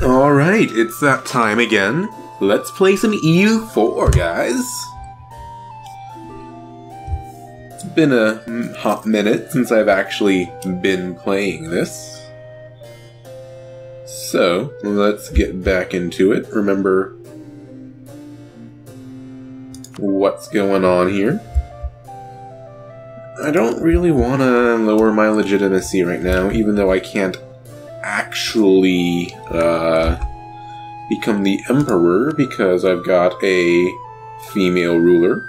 Alright, it's that time again. Let's play some EU4, guys. It's been a hot minute since I've actually been playing this. So, let's get back into it. Remember what's going on here. I don't really want to lower my legitimacy right now, even though I can't actually become the emperor because I've got a female ruler.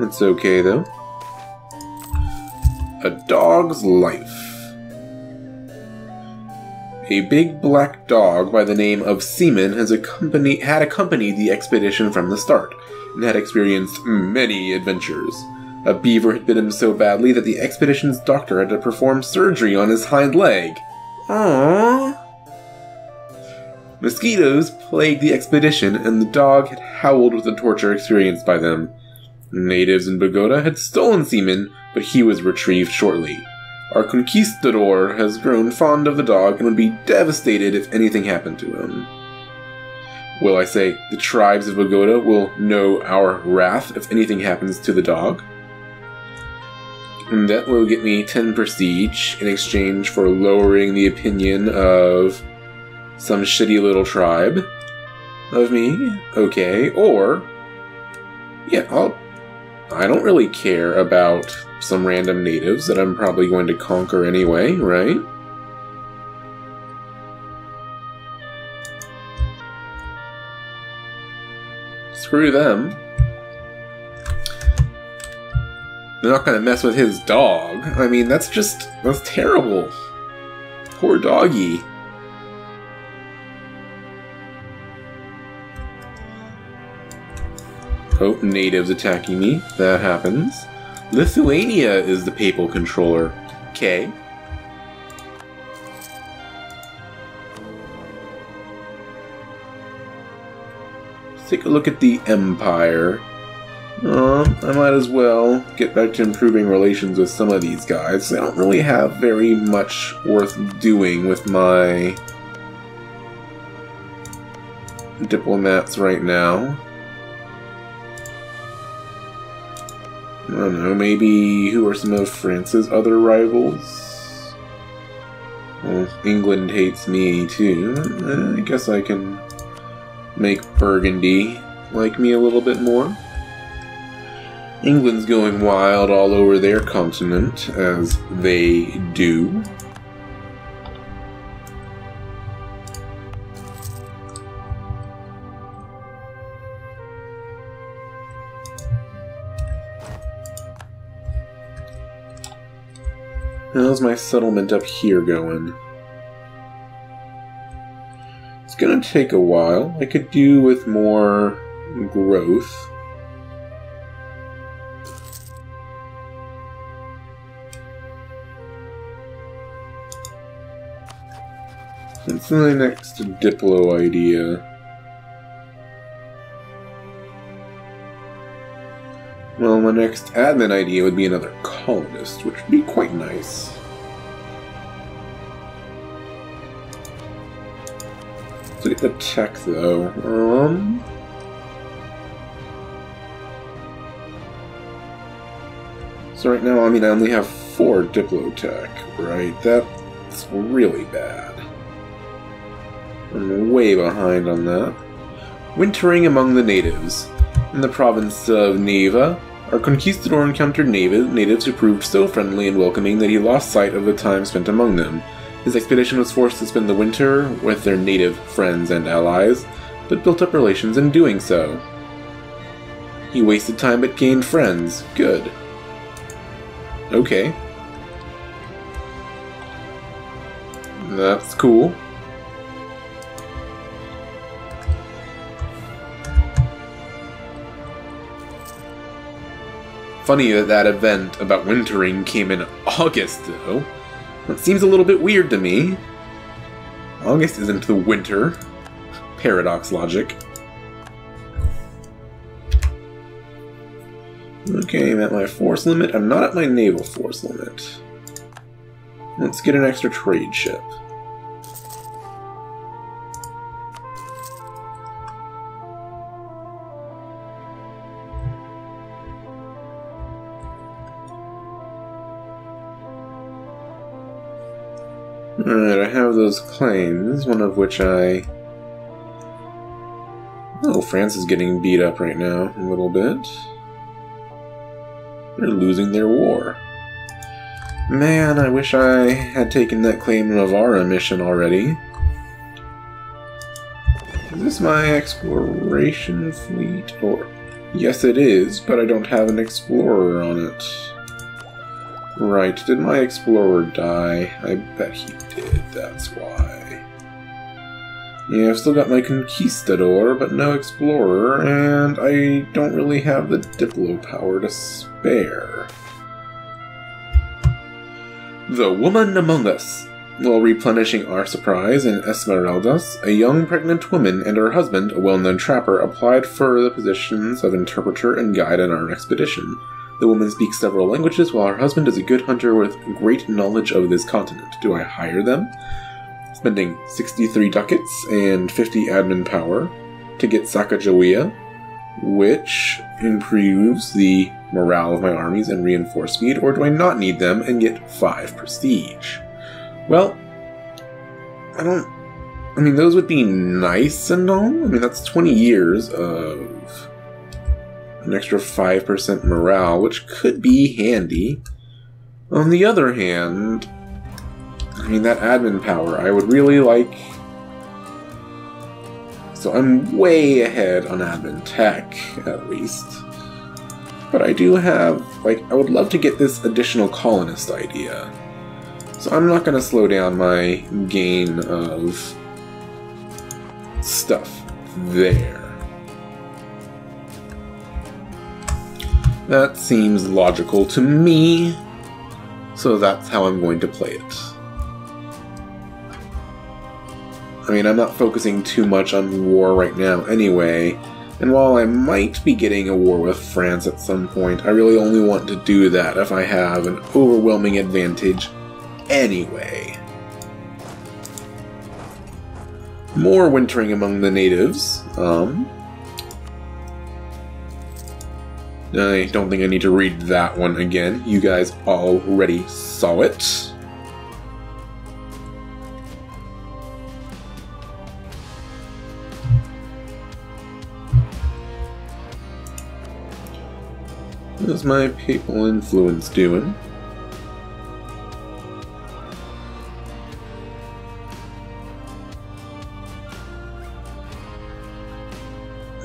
It's okay though. A dog's life. A big black dog by the name of Seaman had accompanied the expedition from the start, and had experienced many adventures. A beaver had bit him so badly that the expedition's doctor had to perform surgery on his hind leg. Aww. Mosquitoes plagued the expedition, and the dog had howled with the torture experienced by them. Natives in Bogota had stolen Seaman, but he was retrieved shortly. Our conquistador has grown fond of the dog and would be devastated if anything happened to him. Well, I say, the tribes of Bogota will know our wrath if anything happens to the dog. And that will get me 10 prestige in exchange for lowering the opinion of some shitty little tribe of me. Okay, or yeah, I don't really care about some random natives that I'm probably going to conquer anyway, right? Screw them. They're not gonna mess with his dog. I mean, that's terrible. Poor doggy. Oh, natives attacking me. That happens. Lithuania is the papal controller. Okay. Let's take a look at the Empire. I might as well get back to improving relations with some of these guys. I don't really have very much worth doing with my diplomats right now. I don't know, maybe who are some of France's other rivals? Well, England hates me too. I guess I can make Burgundy like me a little bit more. England's going wild all over their continent, as they do. How's my settlement up here going? It's gonna take a while. I could do with more growth. What's my next Diplo idea? Well, my next admin idea would be another colonist, which would be quite nice. Let's look at the tech, though. So right now, I mean, I only have 4 Diplo tech, right? That's really bad. I'm way behind on that. Wintering among the natives. In the province of Neva, our conquistador encountered natives who proved so friendly and welcoming that he lost sight of the time spent among them. His expedition was forced to spend the winter with their native friends and allies, but built up relations in doing so. He wasted time but gained friends. Good. Okay. That's cool. Funny that that event about wintering came in August, though. That seems a little bit weird to me. August isn't the winter. Paradox logic. Okay, I'm at my force limit. I'm not at my naval force limit. Let's get an extra trade ship. Alright, I have those claims, one of which I... Oh, France is getting beat up right now, a little bit. They're losing their war. Man, I wish I had taken that claim Navarra mission already. Is this my exploration fleet? Or... Yes, it is, but I don't have an explorer on it. Right, did my explorer die? I bet he did, that's why. Yeah, I've still got my conquistador, but no explorer, and I don't really have the diplo power to spare. The woman among us. While replenishing our supplies in Esmeraldas, a young pregnant woman and her husband, a well-known trapper, applied for the positions of interpreter and guide on our expedition. The woman speaks several languages, while her husband is a good hunter with great knowledge of this continent. Do I hire them? Spending 63 ducats and 50 admin power to get Sacagawea, which improves the morale of my armies and reinforce speed, or do I not need them and get 5 prestige? Well, I mean, those would be nice and all. I mean, that's 20 years of an extra 5% morale, which could be handy. On the other hand, I mean, that admin power, I would really like... So I'm way ahead on admin tech, at least. But I do have, like, I would love to get this additional colonist idea. So I'm not going to slow down my gain of stuff there. That seems logical to me, so that's how I'm going to play it. I mean, I'm not focusing too much on war right now anyway, and while I might be getting a war with France at some point, I really only want to do that if I have an overwhelming advantage anyway. More wintering among the natives. I don't think I need to read that one again. You guys already saw it. How's my papal influence doing?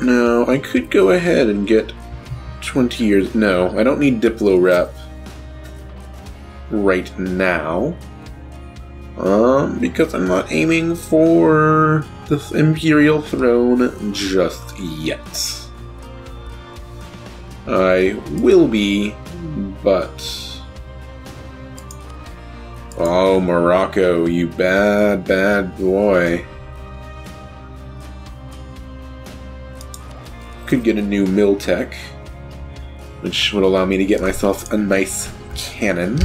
Now, I could go ahead and get 20 years. No, I don't need Diplo Rep right now. Because I'm not aiming for the Imperial throne just yet. I will be, but... Oh, Morocco, you bad, bad boy. Could get a new mill tech, which would allow me to get myself a nice cannon.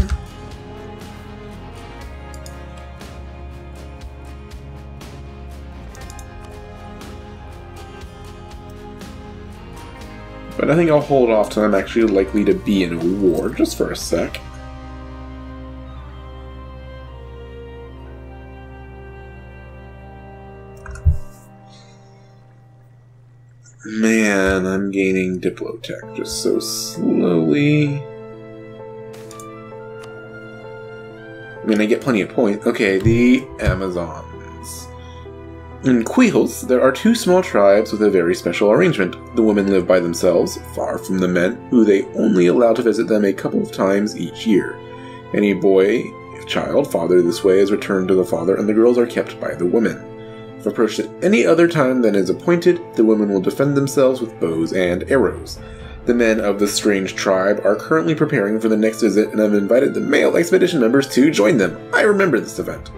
But I think I'll hold off till I'm actually likely to be in a war, just for a sec. Man, I'm gaining Diplotech just so slowly. I mean, I get plenty of points. Okay, the Amazons. In Quijos, there are 2 small tribes with a very special arrangement. The women live by themselves, far from the men, who they only allow to visit them a couple of times each year. Any boy, child, fathered this way is returned to the father, and the girls are kept by the women. If approached at any other time than is appointed, the women will defend themselves with bows and arrows. The men of the strange tribe are currently preparing for the next visit and have invited the male expedition members to join them. I remember this event.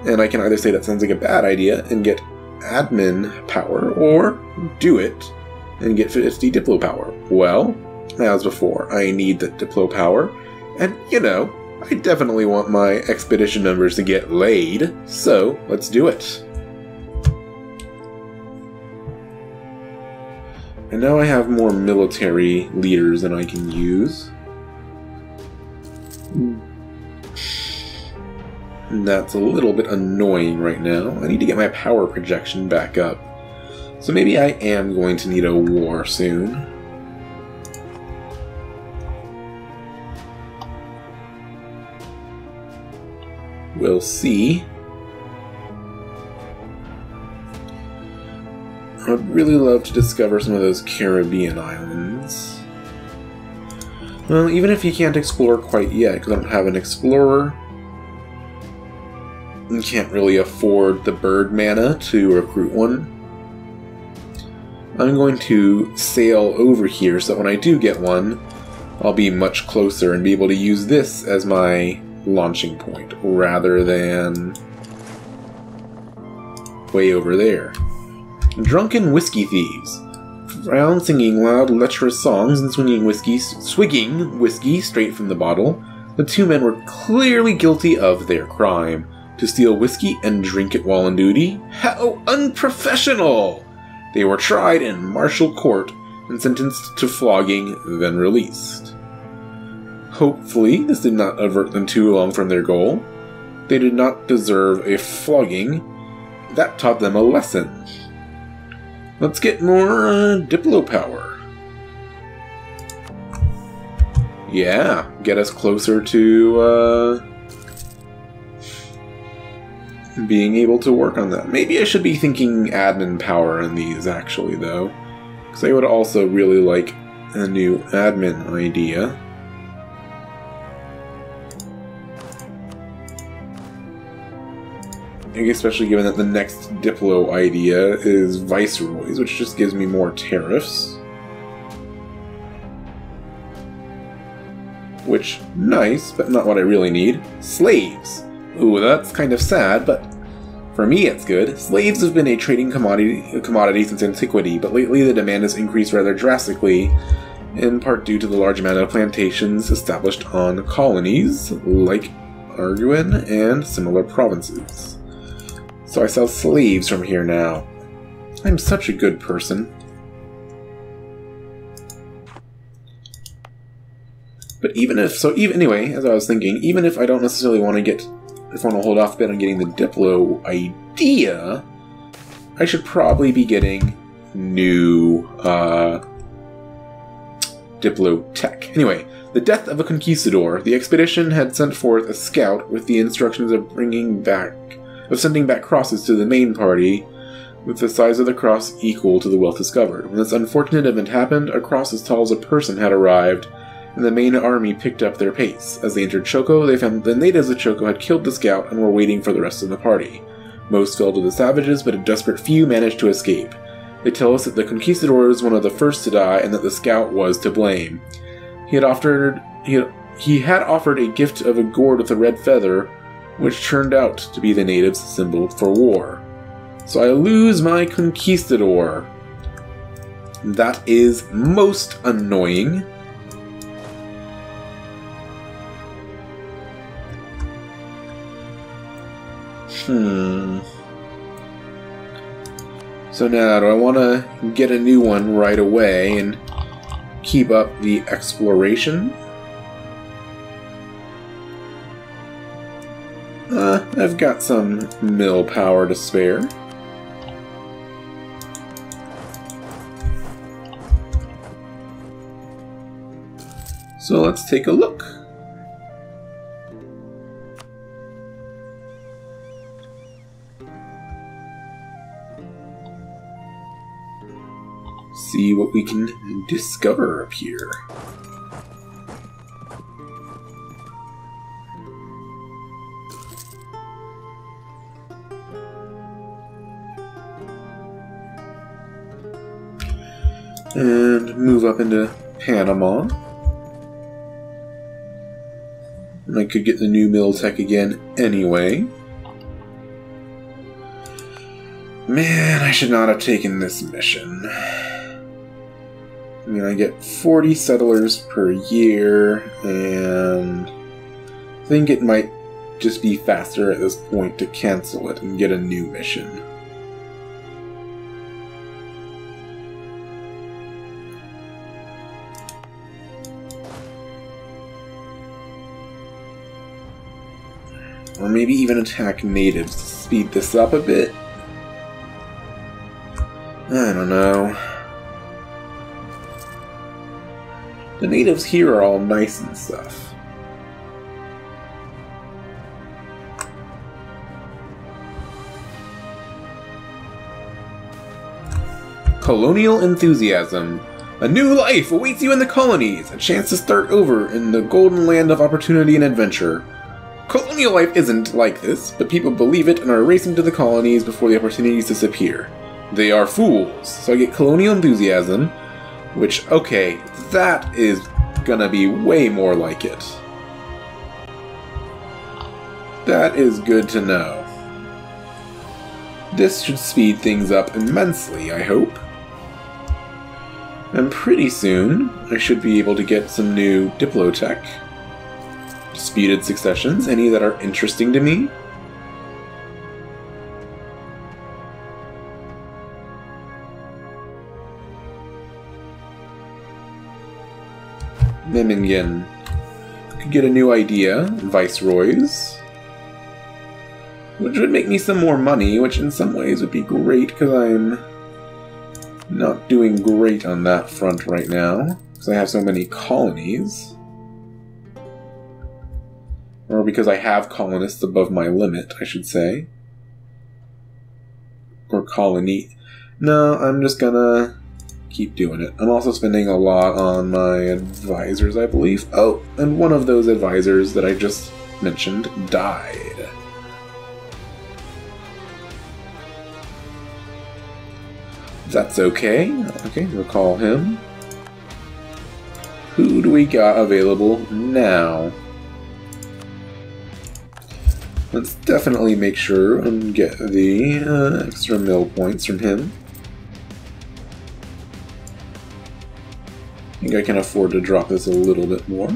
And I can either say that sounds like a bad idea and get admin power, or do it and get 50 Diplo power. Well, as before, I need the Diplo power, and, you know, I definitely want my expedition members to get laid, so let's do it. And now I have more military leaders than I can use. And that's a little bit annoying right now. I need to get my power projection back up. So maybe I am going to need a war soon. We'll see. I'd really love to discover some of those Caribbean islands. Well, even if you can't explore quite yet, because I don't have an explorer, and can't really afford the bird mana to recruit one, I'm going to sail over here so that when I do get one, I'll be much closer and be able to use this as my launching point, rather than way over there. Drunken whiskey thieves. Round singing loud, lecherous songs and swigging whiskey straight from the bottle, the two men were clearly guilty of their crime. To steal whiskey and drink it while on duty? How unprofessional! They were tried in martial court and sentenced to flogging, then released. Hopefully, this did not avert them too long from their goal. They did not deserve a flogging. That taught them a lesson. Let's get more Diplo power. Yeah, get us closer to being able to work on that. Maybe I should be thinking admin power in these, actually, though. Because I would also really like a new admin idea. Especially given that the next Diplo idea is Viceroys, which just gives me more tariffs. Which, nice, but not what I really need. Slaves! Ooh, that's kind of sad, but for me it's good. Slaves have been a trading commodity since antiquity, but lately the demand has increased rather drastically, in part due to the large amount of plantations established on colonies, like Arguin and similar provinces. So I sell slaves from here now. I'm such a good person. But anyway, as I was thinking, even if I don't necessarily want to hold off a bit on getting the Diplo idea, I should probably be getting new Diplo tech. Anyway, the death of a conquistador. The expedition had sent forth a scout with the instructions of sending back crosses to the main party, with the size of the cross equal to the wealth discovered. When this unfortunate event happened, a cross as tall as a person had arrived, and the main army picked up their pace. As they entered Choco, they found the natives of Choco had killed the scout and were waiting for the rest of the party. Most fell to the savages, but a desperate few managed to escape. They tell us that the conquistador was one of the first to die, and that the scout was to blame. He had offered a gift of a gourd with a red feather, which turned out to be the natives' symbol for war. So I lose my conquistador. That is most annoying. So now, do I want to get a new one right away and keep up the exploration? I've got some mill power to spare. So let's take a look. See what we can discover up here. And move up into Panama. And I could get the new mill tech again anyway. Man, I should not have taken this mission. I mean, I get 40 settlers per year, and I think it might just be faster at this point to cancel it and get a new mission. Or maybe even attack natives to speed this up a bit. I don't know. The natives here are all nice and stuff. Colonial enthusiasm. A new life awaits you in the colonies. A chance to start over in the golden land of opportunity and adventure. Colonial life isn't like this, but people believe it and are racing to the colonies before the opportunities disappear. They are fools. So I get colonial enthusiasm, which, okay, that is gonna be way more like it. That is good to know. This should speed things up immensely, I hope. And pretty soon, I should be able to get some new Diplotech. Disputed successions, any that are interesting to me. Memmingen. Could get a new idea. Viceroys. Which would make me some more money, which in some ways would be great, because I'm not doing great on that front right now, because I have so many colonies. Or because I have colonists above my limit, I should say. Or colony. No, I'm just gonna keep doing it. I'm also spending a lot on my advisors, I believe. Oh, and one of those advisors that I just mentioned died. That's okay. Okay, recall him. Who do we got available now? Let's definitely make sure and get the extra mill points from him. I think I can afford to drop this a little bit more.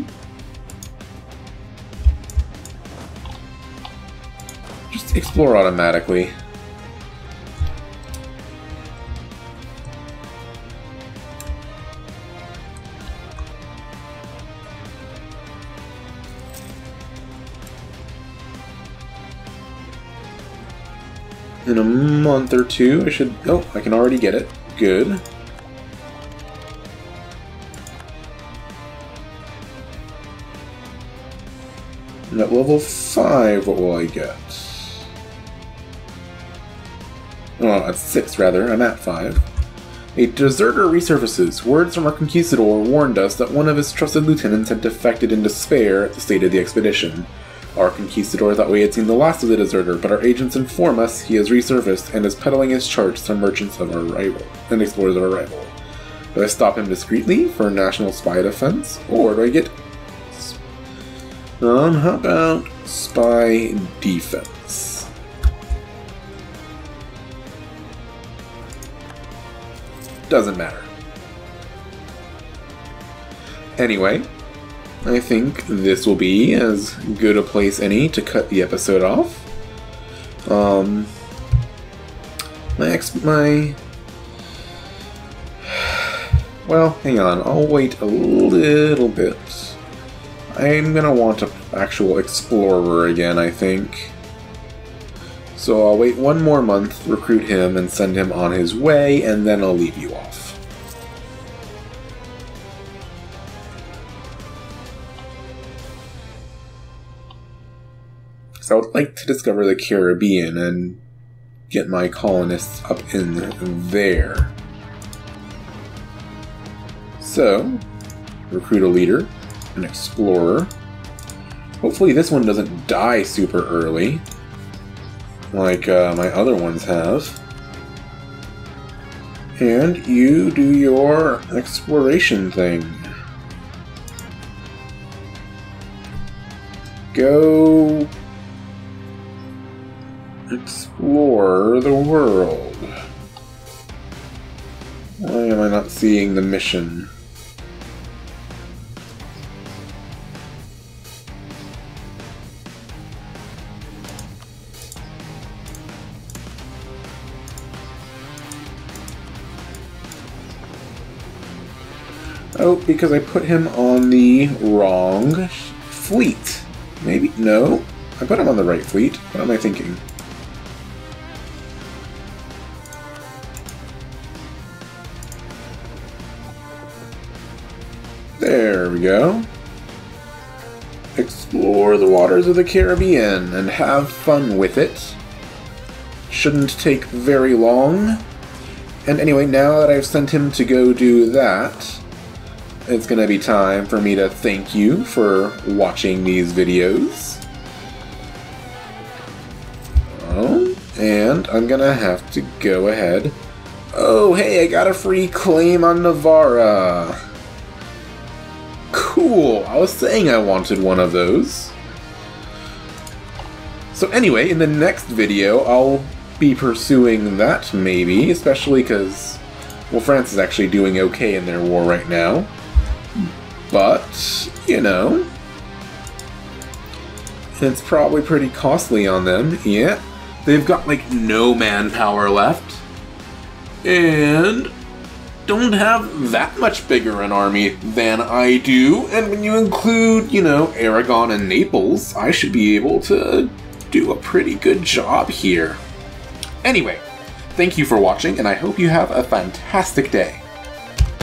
Just explore automatically. In a month or two, I should... Oh, I can already get it. Good. And at level 5, what will I get? Oh, at 6, rather. I'm at 5. A deserter resurfaces. Words from our conquistador warned us that one of his trusted lieutenants had defected in despair at the state of the expedition. Our conquistador thought we had seen the last of the deserter, but our agents inform us he has resurfaced and is peddling his charts to merchants of our rival and explorers of our rival. Do I stop him discreetly for national spy defense, or do I get... how about spy defense? Doesn't matter. Anyway, I think this will be as good a place any to cut the episode off. Well, hang on, I'll wait a little bit. I'm gonna want an actual explorer again, I think. So I'll wait one more month, recruit him, and send him on his way, and then I'll leave you off. So I would like to discover the Caribbean and get my colonists up in there. So, recruit a leader, an explorer. Hopefully this one doesn't die super early, like my other ones have. And you do your exploration thing. Go explore the world. Why am I not seeing the mission? Oh, because I put him on the wrong fleet. Maybe? No. I put him on the right fleet. What am I thinking? There we go. Explore the waters of the Caribbean and have fun with it. Shouldn't take very long. And anyway, now that I've sent him to go do that, it's gonna be time for me to thank you for watching these videos. Oh, and I'm gonna have to go ahead. Oh, hey, I got a free claim on Navarra. Cool, I was saying I wanted one of those. So anyway, in the next video, I'll be pursuing that, maybe, especially because, well, France is actually doing okay in their war right now. But, you know, it's probably pretty costly on them. Yeah, they've got, like, no manpower left. And don't have that much bigger an army than I do. And when you include, you know, Aragon and Naples, I should be able to do a pretty good job here. Anyway, thank you for watching, and I hope you have a fantastic day.